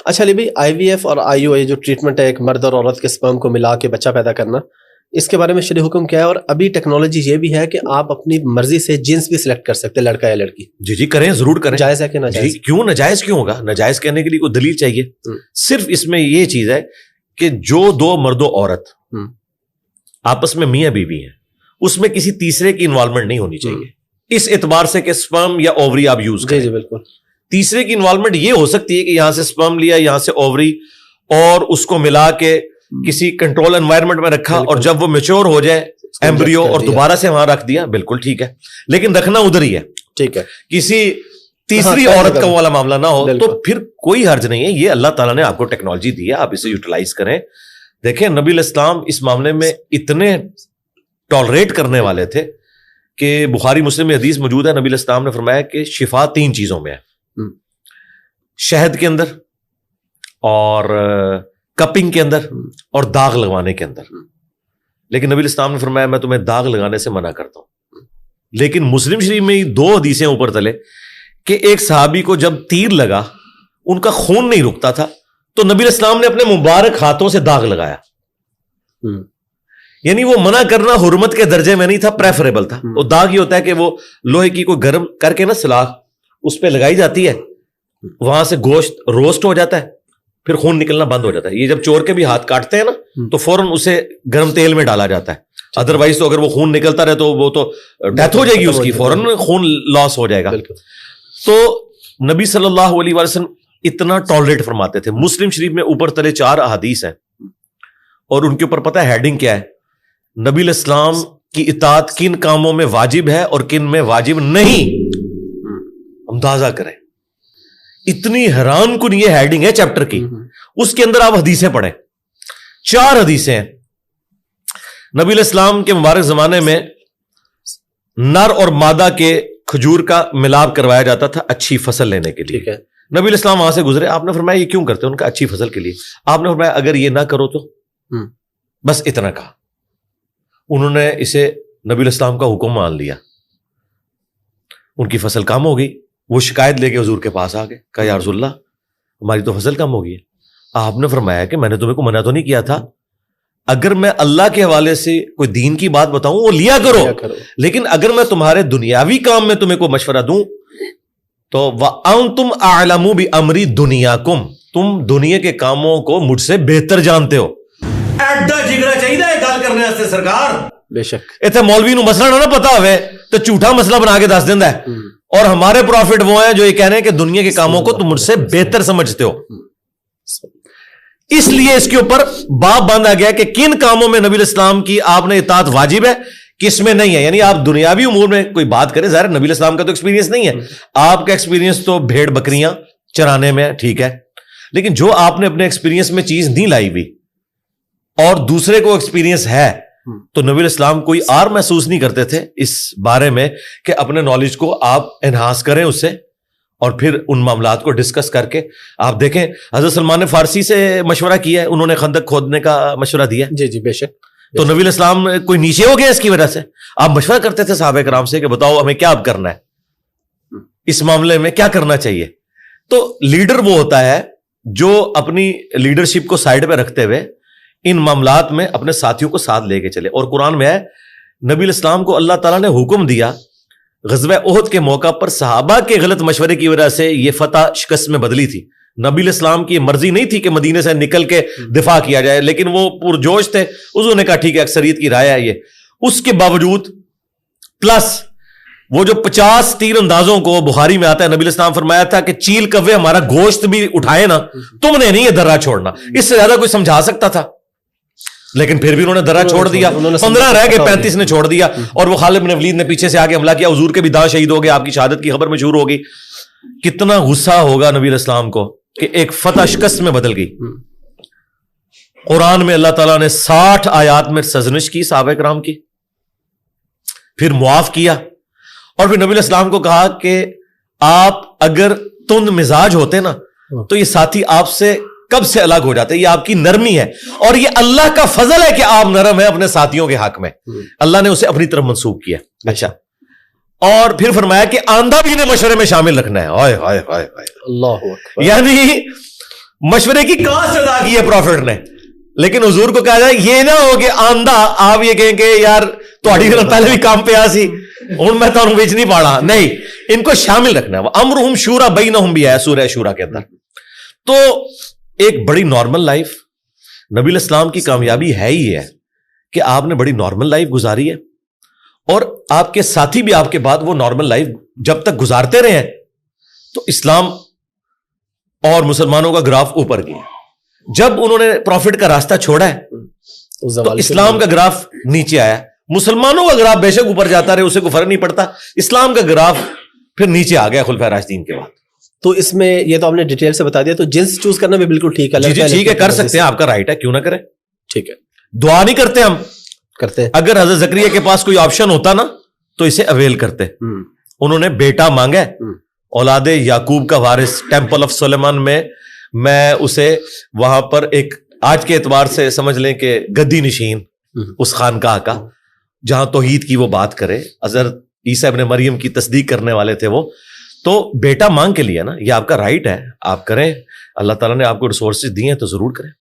اچھا علی بھائی، آئی وی ایف اور آئی او اے جو ٹریٹمنٹ ہے ایک مرد اور عورت کے سپرم کو ملا کے بچہ پیدا کرنا، اس کے بارے میں شرعی حکم کیا ہے؟ اور ابھی ٹیکنالوجی یہ بھی ہے کہ آپ اپنی مرضی سے جنس بھی سلیکٹ کر سکتے ہیں، لڑکا یا لڑکی. جی کریں، ضرور کریں. جائز ہے کہ ناجائز؟ کیوں ناجائز کیوں ہوگا؟ ناجائز کہنے کے لیے کوئی دلیل چاہیے؟ صرف اس میں یہ چیز ہے کہ جو دو مرد و عورت آپس میں میاں بیوی ہیں، اس میں کسی تیسرے کی انوالومنٹ نہیں ہونی چاہیے، اس اعتبار سے کہ سپرم یا اووری آپ یوز کریں. جی بالکل. تیسرے کی انوالومنٹ یہ ہو سکتی ہے کہ یہاں سے سپرم لیا، یہاں سے اووری، اور اس کو ملا کے کسی کنٹرول انوائرمنٹ میں رکھا، اور جب وہ میچور ہو جائے ایمبریو اور دوبارہ سے وہاں رکھ دیا، بالکل ٹھیک ہے، لیکن رکھنا ادھر ہی ہے. ٹھیک ہے، کسی تیسری عورت کا والا معاملہ نہ ہو، تو پھر کوئی حرج نہیں ہے. یہ اللہ تعالیٰ نے آپ کو ٹیکنالوجی دی ہے، آپ اسے یوٹیلائز کریں. دیکھیں نبی الاسلام اس معاملے میں اتنے ٹالریٹ کرنے والے تھے کہ بخاری مسلم میں حدیث موجود ہے، نبی الاسلام نے فرمایا کہ شفا 3 چیزوں میں ہے، شہد کے اندر، اور کپنگ کے اندر، اور داغ لگوانے کے اندر. لیکن نبی الاسلام نے فرمایا میں تمہیں داغ لگانے سے منع کرتا ہوں. لیکن مسلم شریف میں 2 حدیثیں اوپر تلے کہ ایک صحابی کو جب تیر لگا ان کا خون نہیں رکتا تھا، تو نبی الاسلام نے اپنے مبارک ہاتھوں سے داغ لگایا. یعنی وہ منع کرنا حرمت کے درجے میں نہیں تھا، پریفریبل تھا. وہ داغ یہ ہوتا ہے کہ وہ لوہے کی کوئی گرم کر کے نا سلاخ اس پہ لگائی جاتی ہے، وہاں سے گوشت روسٹ ہو جاتا ہے، پھر خون نکلنا بند ہو جاتا ہے. یہ جب چور کے بھی ہاتھ کاٹتے ہیں نا تو فوراً اسے گرم تیل میں ڈالا جاتا ہے، ادروائز تو اگر وہ خون نکلتا رہے تو وہ تو ڈیتھ ہو جائے گی اس کی، فوراً خون لاس ہو جائے گا. تو نبی صلی اللہ علیہ وسلم اتنا ٹالریٹ فرماتے تھے. مسلم شریف میں اوپر تلے 4 احادیث ہیں، اور ان کے اوپر پتہ ہے ہیڈنگ کیا ہے؟ نبی الاسلام کی اطاعت کن کاموں میں واجب ہے اور کن میں واجب نہیں. اندازہ کریں، اتنی حیران کن یہ ہیڈنگ ہے چیپٹر کی. اس کے اندر آپ حدیثیں پڑھیں، 4 حدیثیں ہیں. نبی الاسلام کے مبارک زمانے میں نر اور مادہ کے کھجور کا ملاپ کروایا جاتا تھا اچھی فصل لینے کے لیے. نبی الاسلام وہاں سے گزرے، آپ نے فرمایا یہ کیوں کرتے ہیں؟ ان کا اچھی فصل کے لیے. آپ نے فرمایا اگر یہ نہ کرو تو، بس اتنا کہا. انہوں نے اسے نبی الاسلام کا حکم مان لیا، ان کی فصل کم ہو گئی. وہ شکایت لے کے حضور کے پاس آ گئے، کہا یا رسول اللہ ہماری تو فصل کم ہو گئی ہے. آپ نے فرمایا کہ میں نے تمہیں کو منع تو نہیں کیا تھا، اگر میں اللہ کے حوالے سے کوئی دین کی بات بتاؤں وہ لیا کرو، لیکن اگر میں تمہارے دنیاوی کام میں تمہیں کوئی مشورہ دوں تو وَأَنْتُمْ أَعْلَمُ بِأَمْرِ دُنْيَاكُمْ، تم دنیا کے کاموں کو مجھ سے بہتر جانتے ہو. ایڈا جگرا چاہیے گل کرنے واسطے سرکار. بے شک اتنے مولوی نو مسئلہ نہ پتا ہوئے تو جھوٹا مسئلہ بنا کے دس دینا ہے. اور ہمارے پروفٹ وہ ہیں جو یہ کہہ رہے ہیں کہ دنیا کے کاموں کو تم مجھ سے بہتر سمجھتے ہو. اس لیے اس کے اوپر باب باندھا گیا کہ کن کاموں میں نبی الاسلام کی آپ نے اطاعت واجب ہے، کس میں نہیں ہے. یعنی آپ دنیاوی امور میں کوئی بات کریں، ظاہر نبی الاسلام کا تو ایکسپیرینس نہیں ہے، آپ کا ایکسپیرینس تو بھیڑ بکریاں چرانے میں، ٹھیک ہے. لیکن جو آپ نے اپنے ایکسپیرینس میں چیز نہیں لائی ہوئی اور دوسرے کو ایکسپیرینس ہے، تو نبی الاسلام کوئی آر محسوس نہیں کرتے تھے اس بارے میں کہ اپنے نالج کو آپ انہانس کریں اس سے، اور پھر ان معاملات کو ڈسکس کر کے. آپ دیکھیں حضرت سلمان فارسی سے مشورہ کیا ہے، انہوں نے خندق کھودنے کا مشورہ دیا. جی بے شک. تو نبی الاسلام کوئی نیچے ہو گیا اس کی وجہ سے؟ آپ مشورہ کرتے تھے صحابہ کرام سے کہ بتاؤ ہمیں کیا اب کرنا ہے، اس معاملے میں کیا کرنا چاہیے. تو لیڈر وہ ہوتا ہے جو اپنی لیڈرشپ کو سائڈ پہ رکھتے ہوئے ان معاملات میں اپنے ساتھیوں کو ساتھ لے کے چلے. اور قرآن میں ہے نبی الاسلام کو اللہ تعالیٰ نے حکم دیا، غزوہ احد کے موقع پر صحابہ کے غلط مشورے کی وجہ سے یہ فتح شکست میں بدلی تھی. نبی الاسلام کی مرضی نہیں تھی کہ مدینے سے نکل کے دفاع کیا جائے، لیکن وہ پرجوش تھے، انہوں نے کہا ٹھیک ہے اکثریت کی رائے ہے یہ. اس کے باوجود پلس وہ جو 50 تیر اندازوں کو بخاری میں آتا ہے، نبی الاسلام فرمایا تھا کہ چیل کوے ہمارا گوشت بھی اٹھائے نا، تم نے نہیں یہ درہ چھوڑنا. اس سے زیادہ کوئی سمجھا سکتا تھا، لیکن پھر بھی انہوں نے درہ چھوڑ دیا. 15 رہ گئے، 35 نے چھوڑ دیا. اور وہ خالد بن ولید نے پیچھے سے آگے حملہ کیا، حضور کے بھی داں شہید ہو گئے، آپ کی شہادت کی خبر مشہور ہوگی. کتنا غصہ ہوگا نبی الاسلام کو کہ ایک فتح شکست میں بدل گئی. قرآن میں اللہ تعالیٰ نے 60 آیات میں سرزنش کی صحابہ کرام کی، پھر معاف کیا، اور پھر نبی الاسلام کو کہا کہ آپ اگر تند مزاج ہوتے نا تو یہ ساتھی آپ سے کب سے الگ ہو جاتے. یہ آپ کی نرمی ہے، اور یہ اللہ کا فضل ہے کہ آپ نرم ہیں اپنے ساتھیوں کے حق میں. اللہ نے اسے اپنی طرف منسوب کیا. اچھا، اور پھر فرمایا کہ آندھا بھی انہیں مشورے میں شامل رکھنا ہے. ہائے ہائے ہائے ہائے اللہ. یعنی مشورے کی کاسٹ ادا کی ہے پروفٹ نے. لیکن حضور کو کہا جائے یہ نہ ہو کہ آندھا آپ یہ کہیں کہ یار تہاڈی پہلے بھی کام پہ آسی ہوں میں تمہیں بیچ نہیں پاڑا. نہیں, ان کو شامل رکھنا ہے. امرہم شورا بینہم بھی ہے سورہ شورا کے اندر. تو ایک بڑی نارمل لائف, نبی علیہ السلام کی کامیابی ہے ہی ہے کہ آپ نے بڑی نارمل لائف گزاری ہے, اور آپ کے ساتھی بھی آپ کے بعد وہ نارمل لائف جب تک گزارتے رہے ہیں تو اسلام اور مسلمانوں کا گراف اوپر گیا. جب انہوں نے پروفٹ کا راستہ چھوڑا ہے تو اسلام کا گراف نیچے آیا. مسلمانوں کا گراف بے شک اوپر جاتا رہے, اسے کوئی فرق نہیں پڑتا. اسلام کا گراف پھر نیچے آ گیا خلفائے راشدین کے بعد. تو اس میں یہ تو آپ نے ڈیٹیل سے بتا دیا, تو جنس چوز کرنا بھی بالکل ٹھیک ہے. جی ٹھیک ہے, کر سکتے ہیں, آپ کا رائٹ ہے, کیوں نہ کریں. ٹھیک ہے, دعا نہیں کرتے ہم, کرتے ہیں. اگر حضرت زکریا کے پاس کوئی آپشن ہوتا نا تو اسے اویل کرتے. انہوں نے بیٹا مانگا, اولاد یعقوب کا وارث, ٹیمپل آف سلیمان میں اسے وہاں پر ایک آج کے اعتبار سے سمجھ لیں کہ گدی نشین اس خانقاہ کا, جہاں توحید کی وہ بات کرے. حضرت عیسیٰ ابن مریم کی تصدیق کرنے والے تھے وہ. تو بیٹا مانگ کے لیے نا, یہ آپ کا رائٹ ہے, آپ کریں. اللہ تعالیٰ نے آپ کو ریسورسز دیے ہیں تو ضرور کریں.